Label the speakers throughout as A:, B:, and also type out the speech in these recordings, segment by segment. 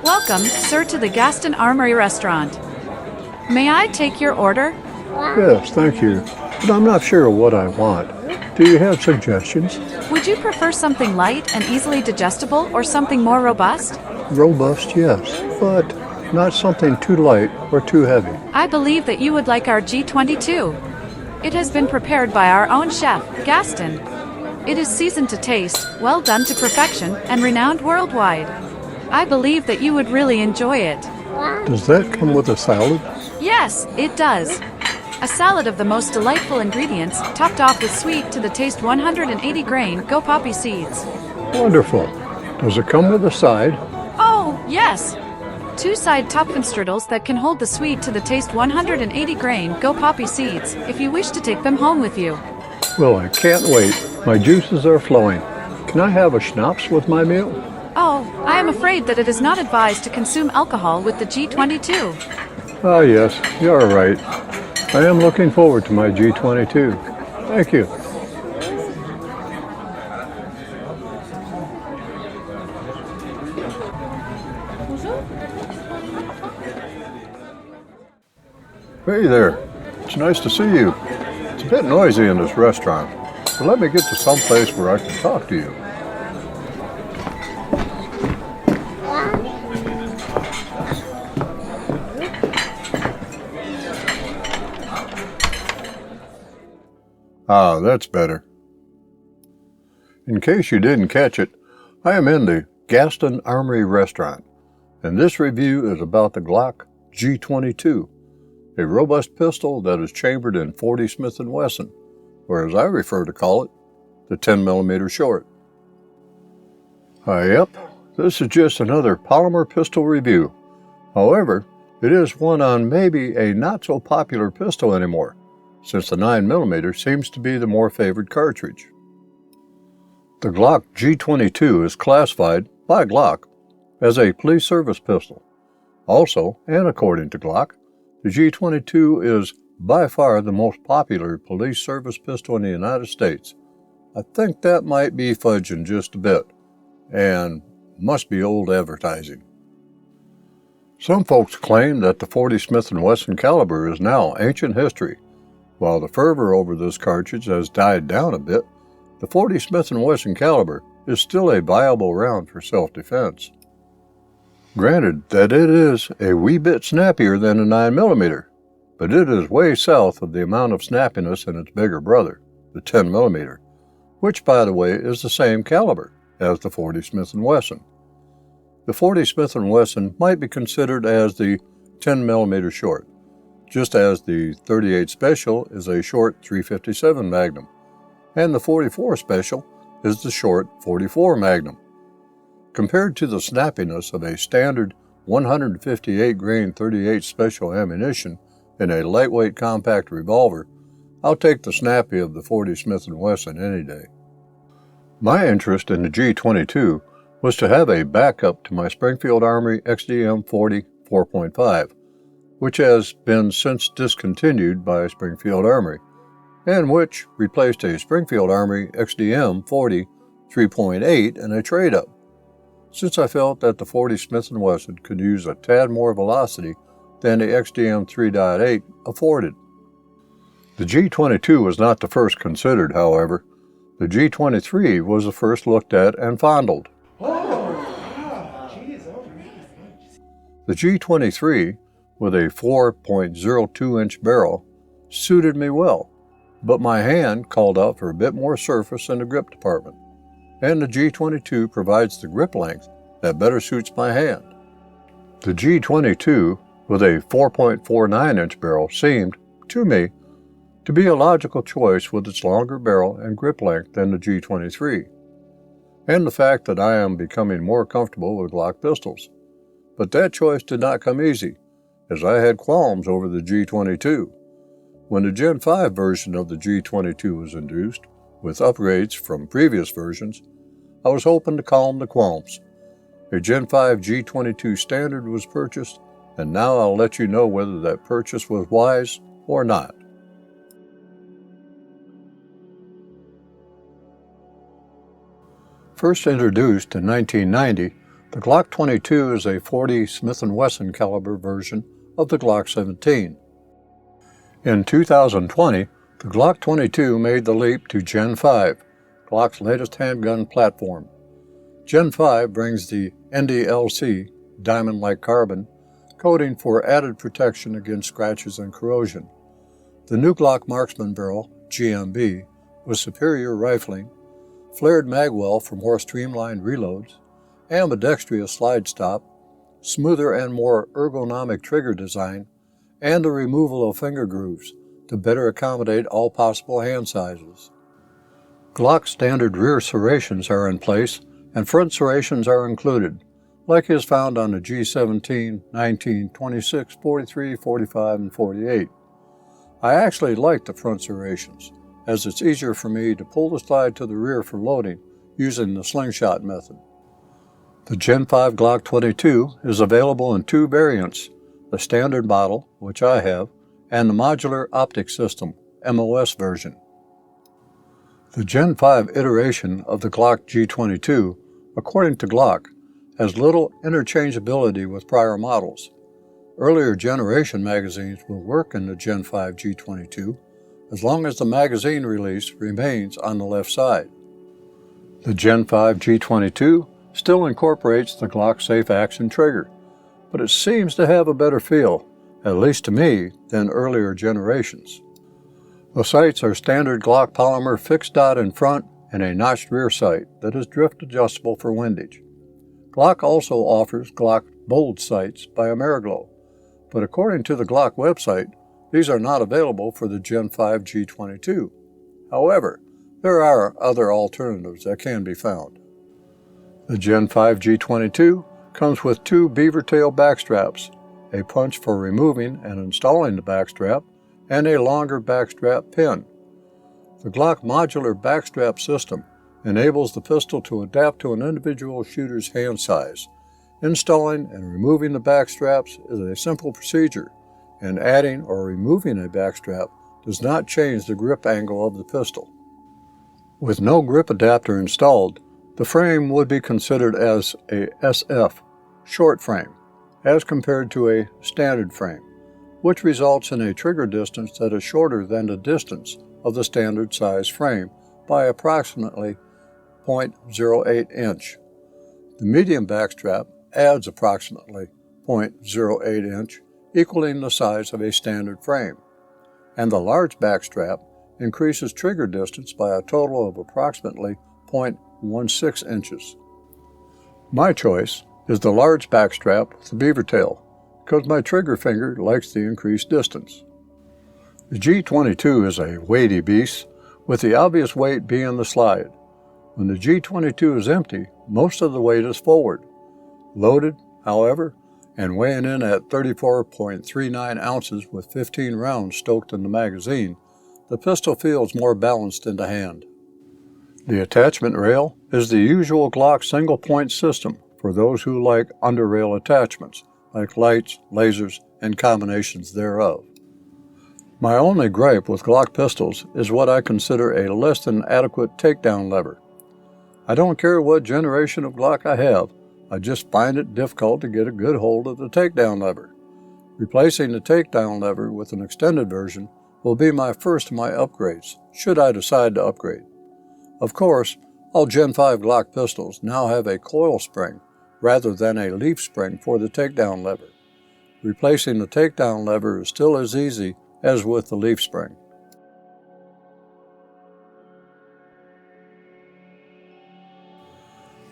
A: Welcome, sir, to the Gaston Armory Restaurant. May I take your order?
B: Yes, thank you. But I'm not sure what I want. Do you have suggestions?
A: Would you prefer something light and easily digestible or something more robust?
B: Robust, yes, but not something too light or too heavy.
A: I believe that you would like our G22. It has been prepared by our own chef, Gaston. It is seasoned to taste, well done to perfection, and renowned worldwide. I believe that you would really enjoy it.
B: Does that come with a salad?
A: Yes, it does. A salad of the most delightful ingredients, topped off with sweet to the taste 180 grain Go Poppy seeds.
B: Wonderful. Does it come with a side?
A: Oh, yes. 2 side Topfenstrudels that can hold the sweet to the taste 180 grain Go Poppy seeds, if you wish to take them home with you.
B: Well, I can't wait. My juices are flowing. Can I have a schnapps with my meal?
A: Oh, I am afraid that it is not advised to consume alcohol with the G22.
B: Ah, yes, you're right. I am looking forward to my G22. Thank you. Hey there. It's nice to see you. It's a bit noisy in this restaurant, so let me get to some place where I can talk to you. Ah, that's better. In case you didn't catch it, I am in the Gaston Armory Restaurant, and this review is about the Glock G22, a robust pistol that is chambered in .40 Smith and Wesson, or as I prefer to call it, the 10mm short. Yep, this is just another polymer pistol review. However, it is one on maybe a not-so-popular pistol anymore, since the 9mm seems to be the more favored cartridge. The Glock G22 is classified by Glock as a police service pistol. Also, and according to Glock, the G22 is by far the most popular police service pistol in the United States. I think that might be fudging just a bit, and must be old advertising. Some folks claim that the .40 Smith and Wesson caliber is now ancient history. While the fervor over this cartridge has died down a bit, the .40 Smith & Wesson caliber is still a viable round for self-defense. Granted that it is a wee bit snappier than a 9mm, but it is way south of the amount of snappiness in its bigger brother, the 10mm, which, by the way, is the same caliber as the .40 Smith & Wesson. The .40 Smith & Wesson might be considered as the 10mm short, just as the .38 Special is a short .357 Magnum, and the .44 Special is the short .44 Magnum. Compared to the snappiness of a standard 158 grain .38 Special ammunition in a lightweight compact revolver, I'll take the snappy of the .40 Smith & Wesson any day. My interest in the G22 was to have a backup to my Springfield Armory XDM 40 4.5, which has been since discontinued by Springfield Armory, and which replaced a Springfield Armory XDM 40 3.8 in a trade-up, since I felt that the .40 Smith & Wesson could use a tad more velocity than the XDM 3.8 afforded. The G22 was not the first considered, however. The G23 was the first looked at and fondled. The G23, with a 4.02-inch barrel, suited me well, but my hand called out for a bit more surface in the grip department, and the G22 provides the grip length that better suits my hand. The G22, with a 4.49-inch barrel, seemed, to me, to be a logical choice with its longer barrel and grip length than the G23, and the fact that I am becoming more comfortable with Glock pistols. But that choice did not come easy, as I had qualms over the G22. When the Gen 5 version of the G22 was introduced, with upgrades from previous versions, I was hoping to calm the qualms. A Gen 5 G22 standard was purchased, and now I'll let you know whether that purchase was wise or not. First introduced in 1990, the Glock 22 is a .40 Smith and Wesson caliber version of the Glock 17. In 2020, the Glock 22 made the leap to Gen 5, Glock's latest handgun platform. Gen 5 brings the NDLC, diamond-like carbon, coating for added protection against scratches and corrosion. The new Glock Marksman barrel, GMB, with superior rifling, flared magwell for more streamlined reloads, ambidextrous slide stop, smoother and more ergonomic trigger design, and the removal of finger grooves to better accommodate all possible hand sizes. Glock standard rear serrations are in place and front serrations are included, like is found on the G17, 19, 26, 43, 45, and 48. I actually like the front serrations, as it's easier for me to pull the slide to the rear for loading using the slingshot method. The Gen 5 Glock 22 is available in two variants, the standard model, which I have, and the modular optic system, MOS version. The Gen 5 iteration of the Glock G22, according to Glock, has little interchangeability with prior models. Earlier generation magazines will work in the Gen 5 G22 as long as the magazine release remains on the left side. The Gen 5 G22 still incorporates the Glock Safe Action trigger, but it seems to have a better feel, at least to me, than earlier generations. The sights are standard Glock polymer fixed dot in front and a notched rear sight that is drift adjustable for windage. Glock also offers Glock Bold sights by Ameriglow, but according to the Glock website, these are not available for the Gen 5 G22. However, there are other alternatives that can be found. The Gen 5 G22 comes with two beaver tail backstraps, a punch for removing and installing the backstrap, and a longer backstrap pin. The Glock modular backstrap system enables the pistol to adapt to an individual shooter's hand size. Installing and removing the backstraps is a simple procedure, and adding or removing a backstrap does not change the grip angle of the pistol. With no grip adapter installed, the frame would be considered as a SF, short frame, as compared to a standard frame, which results in a trigger distance that is shorter than the distance of the standard size frame by approximately 0.08 inch. The medium backstrap adds approximately 0.08 inch, equaling the size of a standard frame, and the large backstrap increases trigger distance by a total of approximately 0.16 inches. My choice is the large backstrap with the beaver tail, because my trigger finger likes the increased distance. The G22 is a weighty beast, with the obvious weight being the slide. When the G22 is empty, most of the weight is forward. Loaded, however, and weighing in at 34.39 ounces with 15 rounds stoked in the magazine, the pistol feels more balanced in the hand. The attachment rail is the usual Glock single-point system for those who like under-rail attachments, like lights, lasers, and combinations thereof. My only gripe with Glock pistols is what I consider a less than adequate takedown lever. I don't care what generation of Glock I have, I just find it difficult to get a good hold of the takedown lever. Replacing the takedown lever with an extended version will be my first of my upgrades, should I decide to upgrade. Of course, all Gen 5 Glock pistols now have a coil spring rather than a leaf spring for the takedown lever. Replacing the takedown lever is still as easy as with the leaf spring.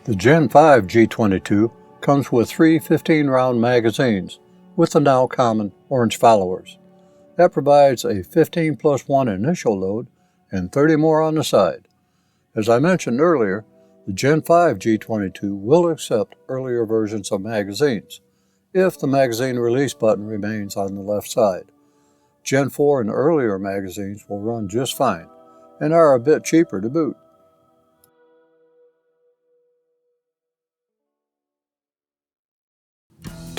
B: The Gen 5 G22 comes with three 15-round magazines with the now common orange followers. That provides a 15+1 initial load and 30 more on the side. As I mentioned earlier, the Gen 5 G22 will accept earlier versions of magazines, if the magazine release button remains on the left side. Gen 4 and earlier magazines will run just fine, and are a bit cheaper to boot.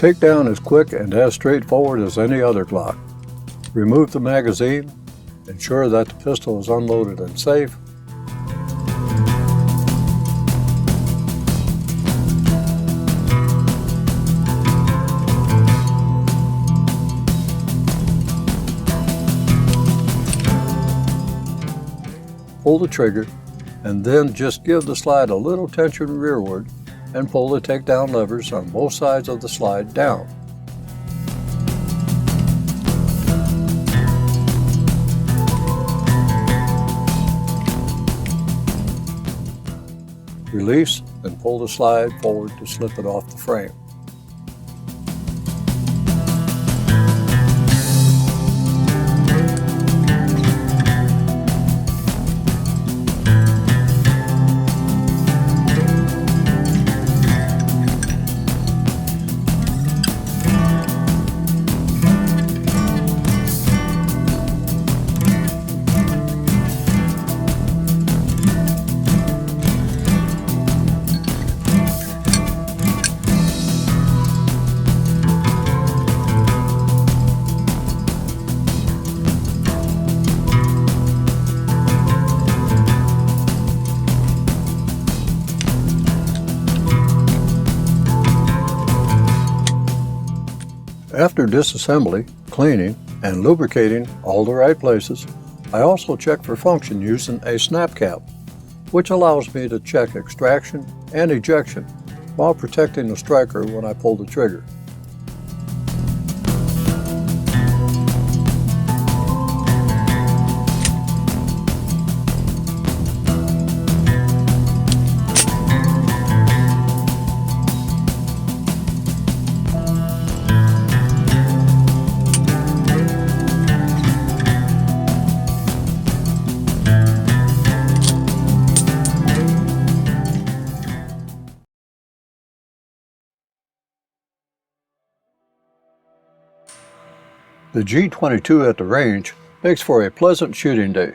B: Takedown is quick and as straightforward as any other Glock. Remove the magazine, ensure that the pistol is unloaded and safe, pull the trigger, and then just give the slide a little tension rearward and pull the takedown levers on both sides of the slide down. Release and pull the slide forward to slip it off the frame. After disassembly, cleaning, and lubricating all the right places, I also check for function using a snap cap, which allows me to check extraction and ejection while protecting the striker when I pull the trigger. The G22 at the range makes for a pleasant shooting day.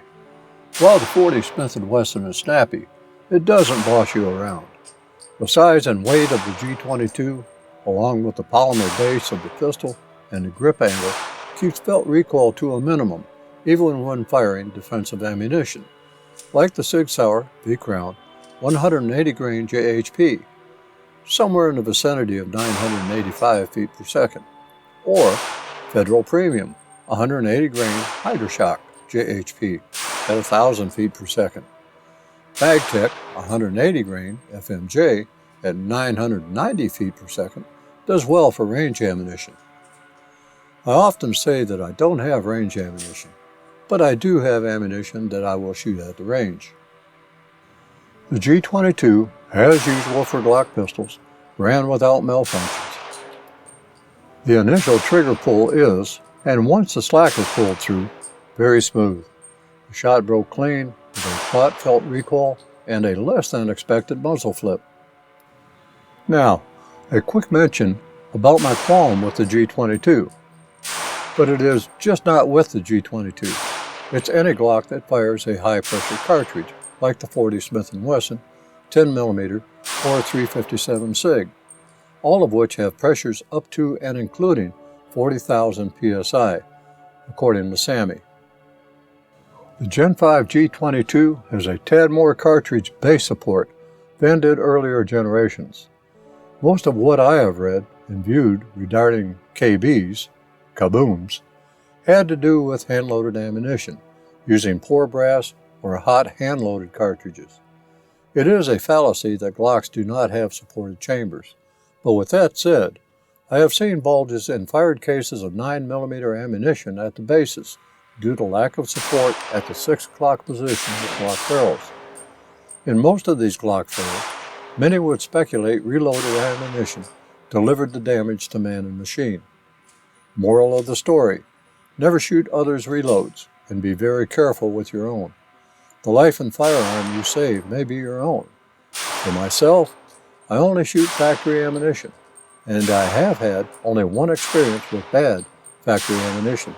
B: While the .40 Smith and Wesson is snappy, it doesn't boss you around. The size and weight of the G22, along with the polymer base of the pistol and the grip angle, keeps felt recoil to a minimum, even when firing defensive ammunition, like the Sig Sauer V-Crown 180 grain JHP, somewhere in the vicinity of 985 feet per second, or Federal Premium 180 grain Hydroshock JHP at 1,000 feet per second. MagTech 180 grain FMJ at 990 feet per second does well for range ammunition. I often say that I don't have range ammunition, but I do have ammunition that I will shoot at the range. The G22, as usual for Glock pistols, ran without malfunctions. The initial trigger pull is, and once the slack is pulled through, very smooth. The shot broke clean with a taut felt recoil and a less than expected muzzle flip. Now, a quick mention about my qualm with the G22. But it is just not with the G22. It's any Glock that fires a high pressure cartridge, like the .40 Smith and Wesson, 10mm, or 357 SIG. All of which have pressures up to and including 40,000 psi, according to SAMI. The Gen 5 G22 has a tad more cartridge base support than did earlier generations. Most of what I have read and viewed regarding KBs, kabooms, had to do with hand-loaded ammunition, using pour brass or hot hand-loaded cartridges. It is a fallacy that Glocks do not have supported chambers. But with that said, I have seen bulges in fired cases of 9mm ammunition at the bases due to lack of support at the 6 o'clock position with Glock barrels. In most of these Glock fails, many would speculate reloaded ammunition delivered the damage to man and machine. Moral of the story, never shoot others' reloads and be very careful with your own. The life and firearm you save may be your own. For myself, I only shoot factory ammunition, and I have had only one experience with bad factory ammunition.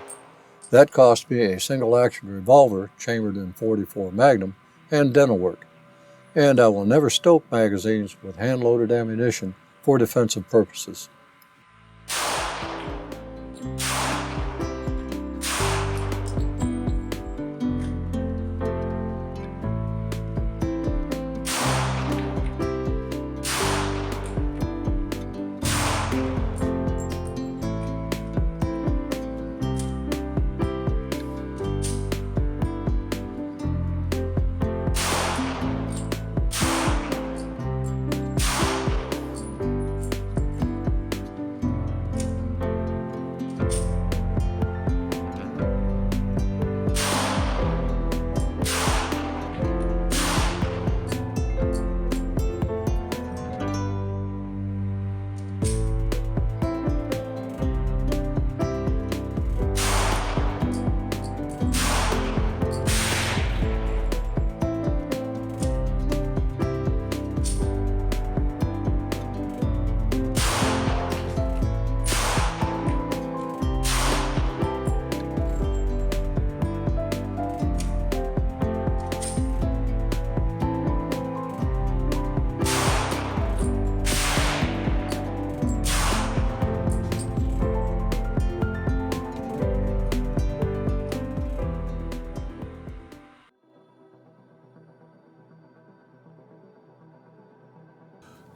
B: That cost me a single-action revolver chambered in .44 Magnum and dental work, and I will never stoke magazines with hand-loaded ammunition for defensive purposes.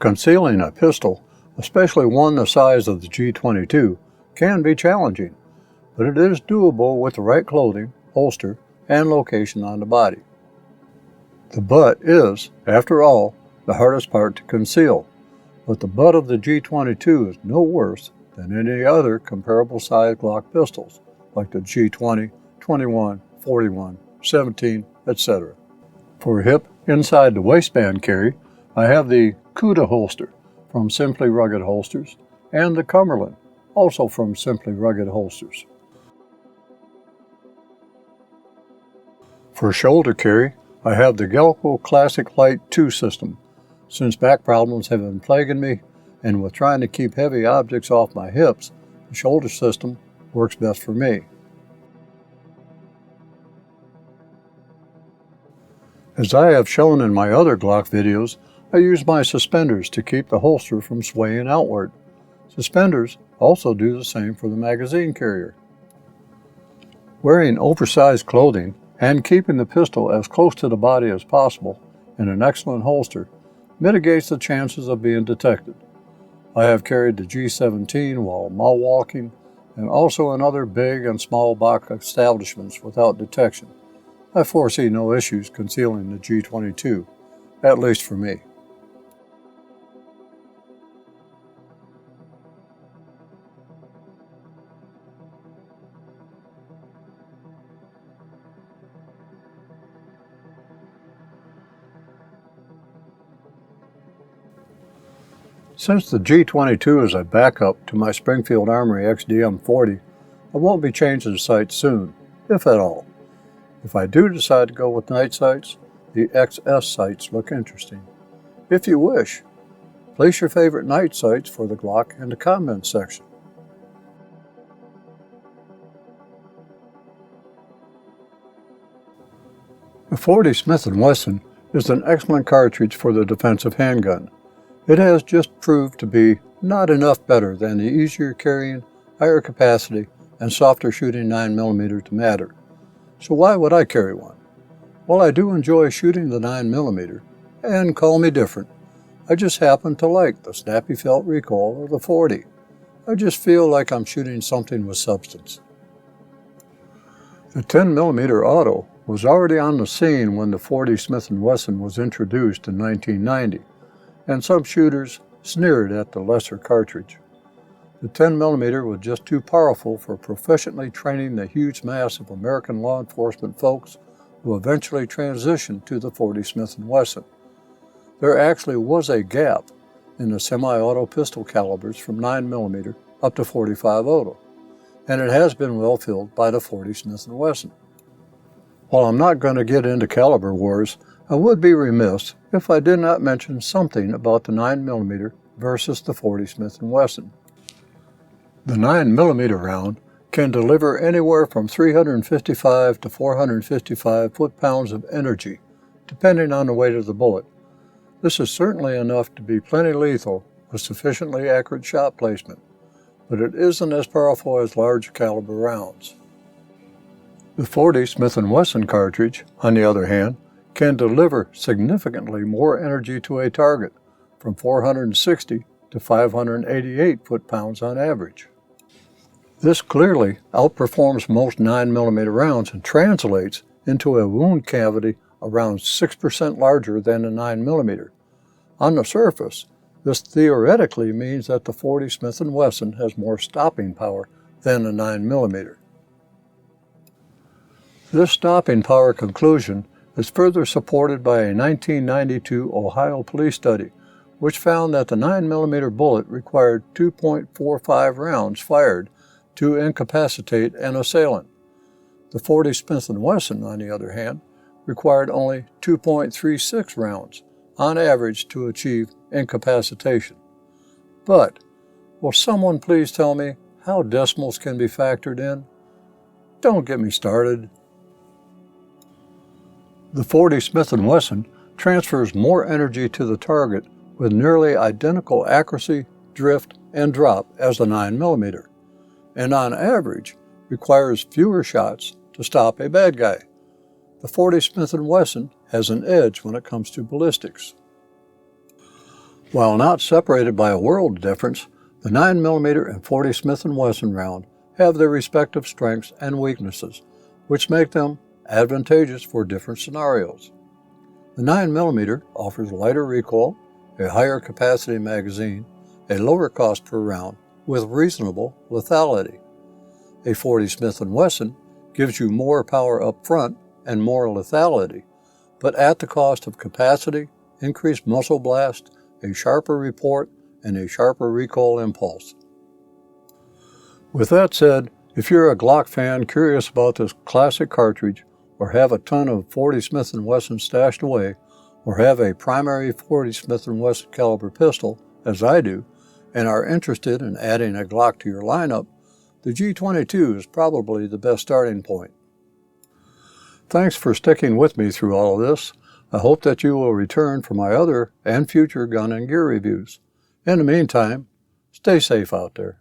B: Concealing a pistol, especially one the size of the G22, can be challenging, but it is doable with the right clothing, holster, and location on the body. The butt is, after all, the hardest part to conceal, but the butt of the G22 is no worse than any other comparable size Glock pistols, like the G20, 21, 41, 17, etc. For hip inside the waistband carry, I have the Cuda holster from Simply Rugged Holsters and the Cumberland, also from Simply Rugged Holsters. For shoulder carry, I have the Gelco Classic Light 2 system. Since back problems have been plaguing me, and with trying to keep heavy objects off my hips, the shoulder system works best for me. As I have shown in my other Glock videos, I use my suspenders to keep the holster from swaying outward. Suspenders also do the same for the magazine carrier. Wearing oversized clothing and keeping the pistol as close to the body as possible in an excellent holster mitigates the chances of being detected. I have carried the G17 while mall walking and also in other big and small box establishments without detection. I foresee no issues concealing the G22, at least for me. Since the G22 is a backup to my Springfield Armory XDM40, I won't be changing sights soon, if at all. If I do decide to go with night sights, the XS sights look interesting. If you wish, place your favorite night sights for the Glock in the comments section. The 40 Smith and Wesson is an excellent cartridge for the defensive handgun. It has just proved to be not enough better than the easier carrying, higher capacity, and softer shooting 9mm to matter. So why would I carry one? Well, I do enjoy shooting the 9mm, and call me different. I just happen to like the snappy felt recoil of the 40. I just feel like I'm shooting something with substance. The 10mm auto was already on the scene when the 40 Smith and Wesson was introduced in 1990. And some shooters sneered at the lesser cartridge. The 10mm was just too powerful for proficiently training the huge mass of American law enforcement folks who eventually transitioned to the 40 Smith & Wesson. There actually was a gap in the semi-auto pistol calibers from 9mm up to 45 auto, and it has been well filled by the 40 Smith & Wesson. While I'm not going to get into caliber wars, I would be remiss if I did not mention something about the 9mm versus the 40 Smith & Wesson. The 9mm round can deliver anywhere from 355 to 455 foot-pounds of energy, depending on the weight of the bullet. This is certainly enough to be plenty lethal with sufficiently accurate shot placement, but it isn't as powerful as large caliber rounds. The 40 Smith & Wesson cartridge, on the other hand, can deliver significantly more energy to a target, from 460 to 588 foot-pounds on average. This clearly outperforms most 9mm rounds and translates into a wound cavity around 6% larger than a 9mm. On the surface, this theoretically means that the 40 Smith & Wesson has more stopping power than a 9mm. This stopping power conclusion is further supported by a 1992 Ohio police study, which found that the 9mm bullet required 2.45 rounds fired to incapacitate an assailant. The 40 Smith & Wesson, on the other hand, required only 2.36 rounds on average to achieve incapacitation. But will someone please tell me how decimals can be factored in? Don't get me started. The 40 Smith & Wesson transfers more energy to the target with nearly identical accuracy, drift, and drop as the 9mm, and on average requires fewer shots to stop a bad guy. The 40 Smith & Wesson has an edge when it comes to ballistics. While not separated by a world of difference, the 9mm and 40 Smith and Wesson round have their respective strengths and weaknesses, which make them advantageous for different scenarios. The 9mm offers lighter recoil, a higher capacity magazine, a lower cost per round, with reasonable lethality. A 40 Smith & Wesson gives you more power up front and more lethality, but at the cost of capacity, increased muzzle blast, a sharper report, and a sharper recoil impulse. With that said, if you're a Glock fan curious about this classic cartridge, or have a ton of 40 Smith & Wesson stashed away, or have a primary 40 Smith & Wesson caliber pistol, as I do, and are interested in adding a Glock to your lineup, the G22 is probably the best starting point. Thanks for sticking with me through all of this. I hope that you will return for my other and future gun and gear reviews. In the meantime, stay safe out there.